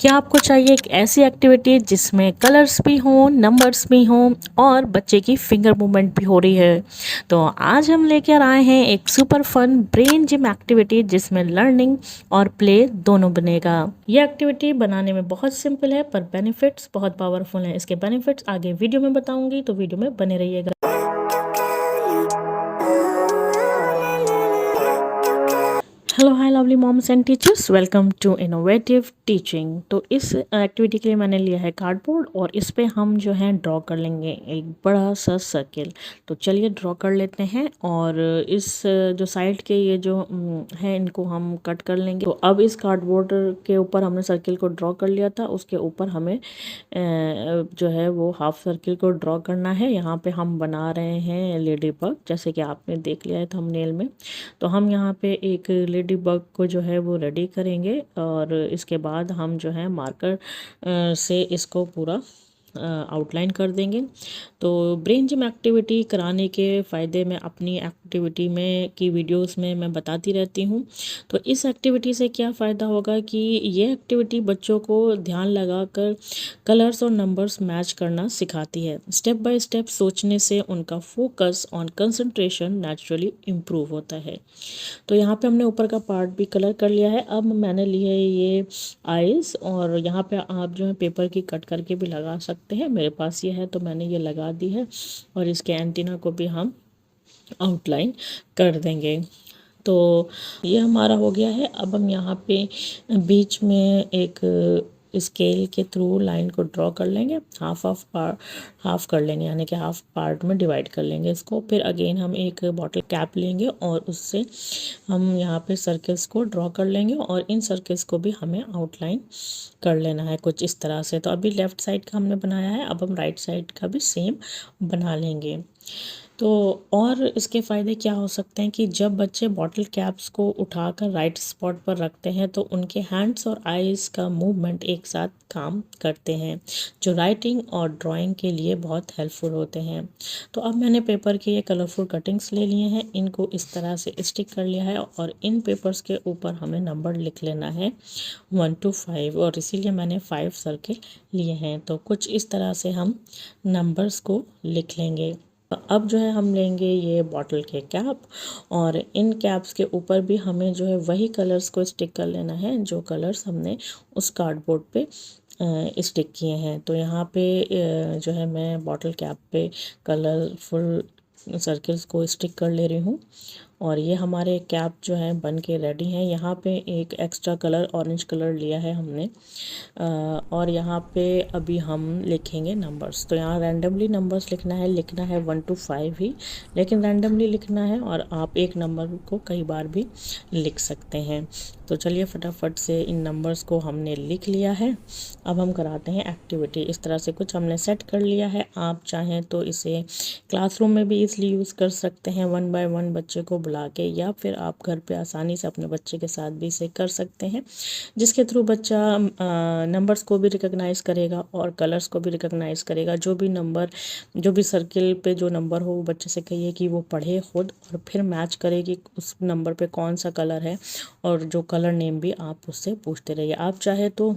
क्या आपको चाहिए एक ऐसी एक्टिविटी जिसमें कलर्स भी हों, नंबर्स भी हों और बच्चे की फिंगर मूवमेंट भी हो रही है? तो आज हम लेकर आए हैं एक super fun brain gym activity जिसमें लर्निंग और प्ले दोनों बनेगा। ये एक्टिविटी बनाने में बहुत सिंपल है पर बेनिफिट्स बहुत पावरफुल हैं। इसके बेनिफिट्स आगे वीडियो में बताऊंगी, तो वीडियो में बने रहिएगा। Hello hi lovely moms and teachers, welcome to innovative teaching. तो इस एक्टिविटी के लिए मैंने लिया है कार्डबोर्ड और इस पे हम जो है ड्रॉ कर लेंगे एक बड़ा सा सर्किल। तो चलिए ड्रॉ कर लेते हैं और इस जो साइड के ये जो है इनको हम कट कर लेंगे। तो अब इस कार्डबोर्ड के ऊपर हमने सर्किल को ड्रॉ कर लिया था, उसके ऊपर हमें जो है वो हाफ सर्किल को ड्रॉ करना है। यहाँ पे हम बना रहे हैं लेडी बग, जैसे कि आपने देख लिया है थंबनेल में। तो हम यहाँ पे एक लेडी बग को जो है वो रेडी करेंगे और इसके बाद हम जो है मार्कर से इसको पूरा आउटलाइन कर देंगे। तो ब्रेन जिम एक्टिविटी कराने के फ़ायदे मैं अपनी एक्टिविटी में की वीडियोस में मैं बताती रहती हूँ। तो इस एक्टिविटी से क्या फ़ायदा होगा कि ये एक्टिविटी बच्चों को ध्यान लगाकर कलर्स और नंबर्स मैच करना सिखाती है। स्टेप बाय स्टेप सोचने से उनका focus on concentration naturally improve होता है। तो यहाँ पे हमने ऊपर का पार्ट भी कलर कर लिया है। अब मैंने ली है ये आइज़ और यहाँ पे आप जो है पेपर की कट करके भी लगा सकते हैं। मेरे पास ये है तो मैंने ये लगा दी है और इसके एंटीना को भी हम आउटलाइन कर देंगे। तो ये हमारा हो गया है। अब हम यहाँ पे बीच में एक स्केल के थ्रू लाइन को ड्रॉ कर लेंगे, हाफ कर लेंगे, यानी कि हाफ पार्ट में डिवाइड कर लेंगे इसको। फिर अगेन हम एक बॉटल कैप लेंगे और उससे हम यहाँ पे सर्कल्स को ड्रॉ कर लेंगे और इन सर्कल्स को भी हमें आउटलाइन कर लेना है कुछ इस तरह से। तो अभी लेफ़्ट साइड का हमने बनाया है, अब हम राइट साइड का भी सेम बना लेंगे। तो और इसके फ़ायदे क्या हो सकते हैं कि जब बच्चे बॉटल कैप्स को उठाकर राइट स्पॉट पर रखते हैं तो उनके हैंड्स और आइज़ का मूवमेंट एक साथ काम करते हैं, जो राइटिंग और ड्राइंग के लिए बहुत हेल्पफुल होते हैं। तो अब मैंने पेपर के ये कलरफुल कटिंग्स ले लिए हैं, इनको इस तरह से स्टिक कर लिया है और इन पेपर्स के ऊपर हमें नंबर लिख लेना है 1 to 5 और इसीलिए मैंने 5 सर्किल लिए हैं। तो कुछ इस तरह से हम नंबर्स को लिख लेंगे। अब जो है हम लेंगे ये बॉटल के कैप और इन कैप्स के ऊपर भी हमें जो है वही कलर्स को स्टिक कर लेना है जो कलर्स हमने उस कार्डबोर्ड पे स्टिक किए हैं। तो यहाँ पे जो है मैं बॉटल कैप पे कलरफुल सर्कल्स को स्टिक कर ले रही हूँ और ये हमारे कैप जो है बन के रेडी हैं। यहाँ पे एक एक्स्ट्रा कलर ऑरेंज कलर लिया है हमने और यहाँ पे अभी हम लिखेंगे नंबर्स। तो यहाँ रैंडमली नंबर्स लिखना है 1 to 5 ही, लेकिन रैंडमली लिखना है और आप एक नंबर को कई बार भी लिख सकते हैं। तो चलिए फटाफट से इन नंबर्स को हमने लिख लिया है। अब हम कराते हैं एक्टिविटी। इस तरह से कुछ हमने सेट कर लिया है। आप चाहें तो इसे क्लासरूम में भी इसलिए यूज़ कर सकते हैं 1 by 1 बच्चे को बुला के, या फिर आप घर पे आसानी से अपने बच्चे के साथ भी इसे कर सकते हैं, जिसके थ्रू बच्चा नंबर्स को भी रिकॉग्नाइज़ करेगा और कलर्स को भी रिकॉग्नाइज़ करेगा। जो भी नंबर, जो भी सर्किल पे जो नंबर हो, वो बच्चे से कहिए कि वो पढ़े खुद और फिर मैच करे कि उस नंबर पे कौन सा कलर है और जो कलर नेम भी आप उससे पूछते रहिए। आप चाहे तो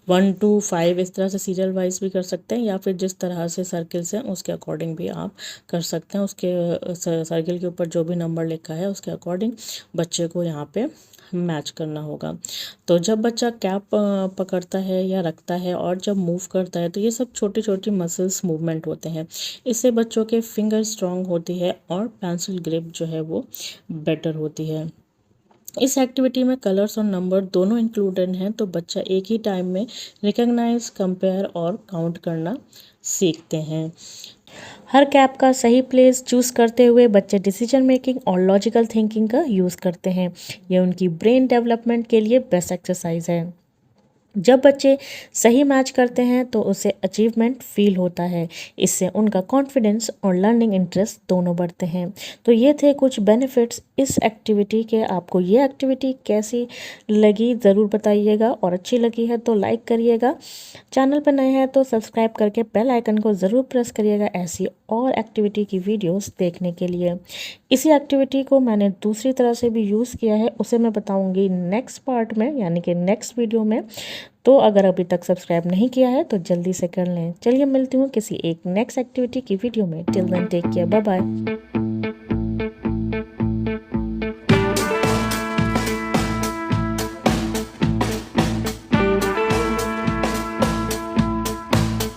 1 to 5 इस तरह से सीरियल वाइज भी कर सकते हैं, या फिर जिस तरह से सर्किल्स हैं उसके अकॉर्डिंग भी आप कर सकते हैं। उसके सर्किल के ऊपर जो भी नंबर लिखा है उसके अकॉर्डिंग बच्चे को यहाँ पे मैच करना होगा। तो जब बच्चा कैप पकड़ता है या रखता है और जब मूव करता है तो ये सब छोटी छोटी मसल्स मूवमेंट होते हैं। इससे बच्चों के फिंगर स्ट्रांग होती है और पेंसिल ग्रिप जो है वो बेटर होती है। इस एक्टिविटी में कलर्स और नंबर दोनों इंक्लूडेड हैं, तो बच्चा एक ही टाइम में रिकॉग्नाइज, कंपेयर और काउंट करना सीखते हैं। हर कैप का सही प्लेस चूज़ करते हुए बच्चे डिसीजन मेकिंग और लॉजिकल थिंकिंग का यूज़ करते हैं। यह उनकी ब्रेन डेवलपमेंट के लिए बेस्ट एक्सरसाइज है। जब बच्चे सही मैच करते हैं तो उसे अचीवमेंट फील होता है। इससे उनका कॉन्फिडेंस और लर्निंग इंटरेस्ट दोनों बढ़ते हैं। तो ये थे कुछ बेनिफिट्स इस एक्टिविटी के। आपको ये एक्टिविटी कैसी लगी ज़रूर बताइएगा, और अच्छी लगी है तो लाइक करिएगा। चैनल पर नए हैं तो सब्सक्राइब करके बेल आइकन को ज़रूर प्रेस करिएगा ऐसी और एक्टिविटी की वीडियोस देखने के लिए। इसी एक्टिविटी को मैंने दूसरी तरह से भी यूज़ किया है, उसे मैं बताऊंगी नेक्स्ट पार्ट में, यानी कि नेक्स्ट वीडियो में। तो अगर अभी तक सब्सक्राइब नहीं किया है तो जल्दी से कर लें। चलिए मिलती हूँ किसी एक नेक्स्ट एक्टिविटी की वीडियो में। Till then take care, bye bye.